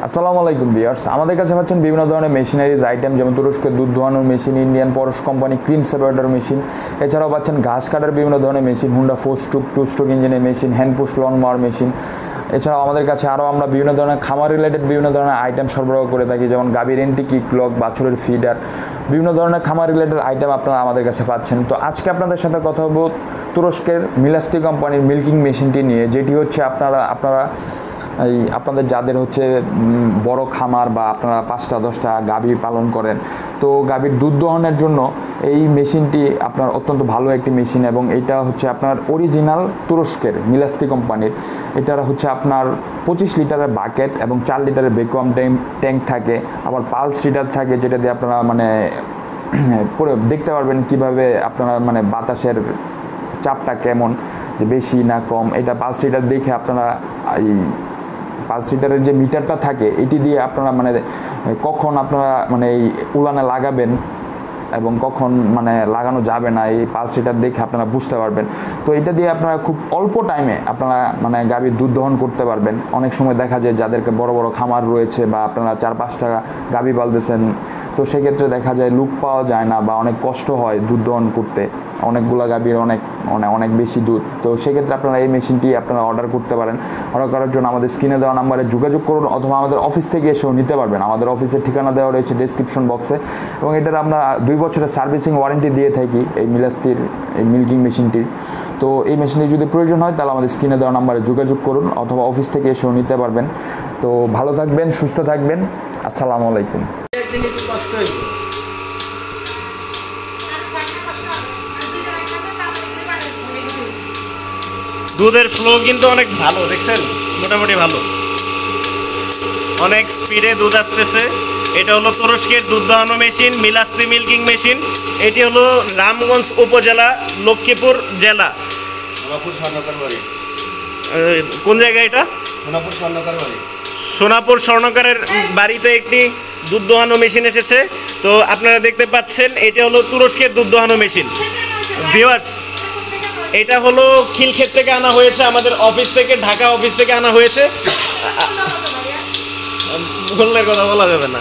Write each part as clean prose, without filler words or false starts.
আসসালামু আলাইকুম ভিউয়ার্স, আমাদের কাছে পাচ্ছেন বিভিন্ন ধরনের মেশিনারিজ আইটেম, যেমন তুরস্কের দুধ দোহানোর মেশিন, ইন্ডিয়ান পরশ কোম্পানি ক্রিম সেপারেটর মেশিন, এছাড়াও পাচ্ছেন ঘাস কাটার বিভিন্ন ধরনের মেশিন, হুন্ডা 4 স্ট্রোক 2 স্ট্রোক ইঞ্জিনের মেশিন, হ্যান্ড পুশ লন মার মেশিন। এছাড়াও আমাদের কাছে আরও আমরা বিভিন্ন ধরনের খামার রিলেটেড বিভিন্ন ধরনের আইটেম সরবরাহ করে থাকি, যেমন গাভীর এন্টি কিক লক, বাছুরের ফিডার, বিভিন্ন ধরনের খামার রিলেটেড আইটেম আপনারা আমাদের কাছে পাচ্ছেন। তো আজকে আপনাদের সাথে কথা বলবো তুরস্কের মিলাস্তি কোম্পানির মিল্কিং মেশিনটি নিয়ে, যেটি হচ্ছে আপনারা আপনাদের যাদের হচ্ছে বড় খামার বা আপনারা 5টা-10টা গাভী পালন করেন, তো গাভীর দুধ দহনের জন্য এই মেশিনটি আপনার অত্যন্ত ভালো একটি মেশিন, এবং এটা হচ্ছে আপনার অরিজিনাল তুরস্কের মিলাস্তি কোম্পানির। এটার হচ্ছে আপনার 25 লিটারের বাকেট এবং 4 লিটারের ভ্যাকুয়াম ট্যাঙ্ক থাকে, আবার পালস রিডার থাকে, যেটা দিয়ে আপনারা পুরো দেখতে পারবেন কিভাবে আপনারা বাতাসের চাপটা কেমন, যে বেশি না কম। এটা পালস রিডার দেখে আপনারা এই পালস রিডারের যে মিটারটা থাকে, এটি দিয়ে আপনারা কখন আপনারা এই উলানে লাগাবেন এবং কখন লাগানো যাবে না, এই পালস রিডার দেখে আপনারা বুঝতে পারবেন। তো এটা দিয়ে আপনারা খুব অল্প টাইমে আপনারা গাভীর দুধ দহন করতে পারবেন। অনেক সময় দেখা যায় যাদেরকে বড় বড় খামার রয়েছে বা আপনারা 4-5টা গাভী পালতেছেন, তো সেক্ষেত্রে দেখা যায় লুক পাওয়া যায় না বা অনেক কষ্ট হয় দুধ দহন করতে, অনেকগুলো গাভীর অনেক বেশি দুধ। তো সেক্ষেত্রে আপনারা এই মেশিনটি আপনারা অর্ডার করতে পারেন। অর্ডার করার জন্য আমাদের স্ক্রিনে দেওয়া নাম্বারে যোগাযোগ করুন, অথবা আমাদের অফিস থেকে এসেও নিতে পারবেন। আমাদের অফিসের ঠিকানা দেওয়া রয়েছে ডেসক্রিপশন বক্সে, এবং এটার আমরা 2 বছরের সার্ভিসিং ওয়ারেন্টি দিয়ে থাকি এই মিলাস্তির এই মিল্কিং মেশিনটির। তো এই মেশিনটি যদি প্রয়োজন হয় তাহলে আমাদের স্ক্রিনে দেওয়া নাম্বারে যোগাযোগ করুন, অথবা অফিস থেকে এসেও নিতে পারবেন। তো ভালো থাকবেন, সুস্থ থাকবেন। আসসালামু আলাইকুম। দুধের ফ্লো কিন্তু অনেক ভালো, দেখছেন, মোটামুটি ভালো, অনেক স্পিডে দুধ আসতেছে। এটা হলো তুরস্কের দুধ দহানো মেশিন, মিলাস্তি মিল্কিং মেশিন। এটি হলো রামগঞ্জ উপজেলা, লক্ষ্মীপুর জেলা। কোন জায়গায় এটা? সোনাপুর স্বর্ণকারের বাড়িতে একটি দুধ দোহানো মেশিন এসেছে। তো আপনারা দেখতে পাচ্ছেন, এটা হলো তুরস্কের দুধ দোহানো মেশিন। ভিউয়ার্স, এটা হলো খিলক্ষেত থেকে আনা হয়েছে, আমাদের অফিস থেকে, ঢাকা অফিস থেকে আনা হয়েছে। মূল্যের কথা বলা যাবে না।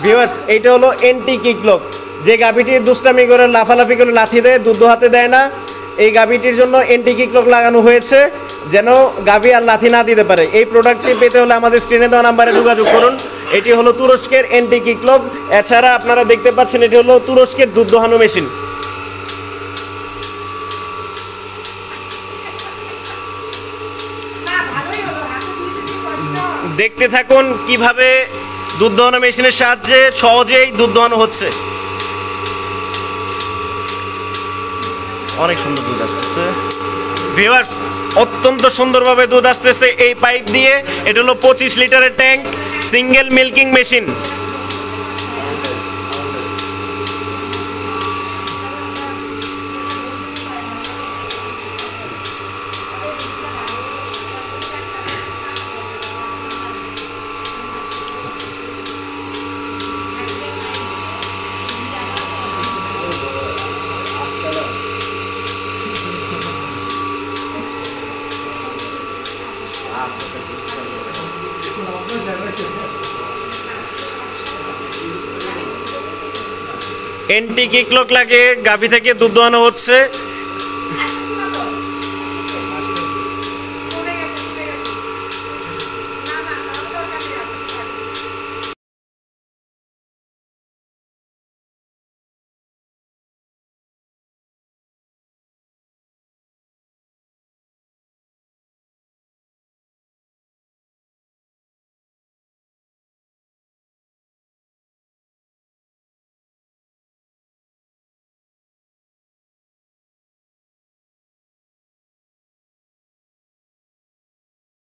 ভিউয়ার্স, এইটা হলো এন্টি কিকলক। যে গাভীটি দুষ্টামি করে লাফালাফি করে লাথি দেয়, দুধ হাতে দেয় না, এই গাভীটির জন্য এন্টি কিকলক লাগানো হয়েছে, যেন গাভী আর লাথি না দিতে পারে। এই প্রোডাক্টটি পেতে হলে আমাদের স্ক্রিনে দেওয়া নাম্বারে যোগাযোগ করুন। এটি হলো তুরস্কের এন্টি কিকলক। এছাড়া আপনারা দেখতে পাচ্ছেন, এটি হলো তুরস্কের দুধ দহানো মেশিন। দেখতে থাকুন কিভাবে দুধ দহানো মেশিনের সাহায্যে সহজেই দুধ দহানো হচ্ছে। অনেক সুন্দর দুধ আসতেছে ভিউয়ার্স, অত্যন্ত সুন্দরভাবে দুধ আসতেছে এই পাইপ দিয়ে। এটা হলো 25 লিটারের tank, single milking machine. Anti kick lock লাগে গাভী থেকে দুধ দোহানো হচ্ছে।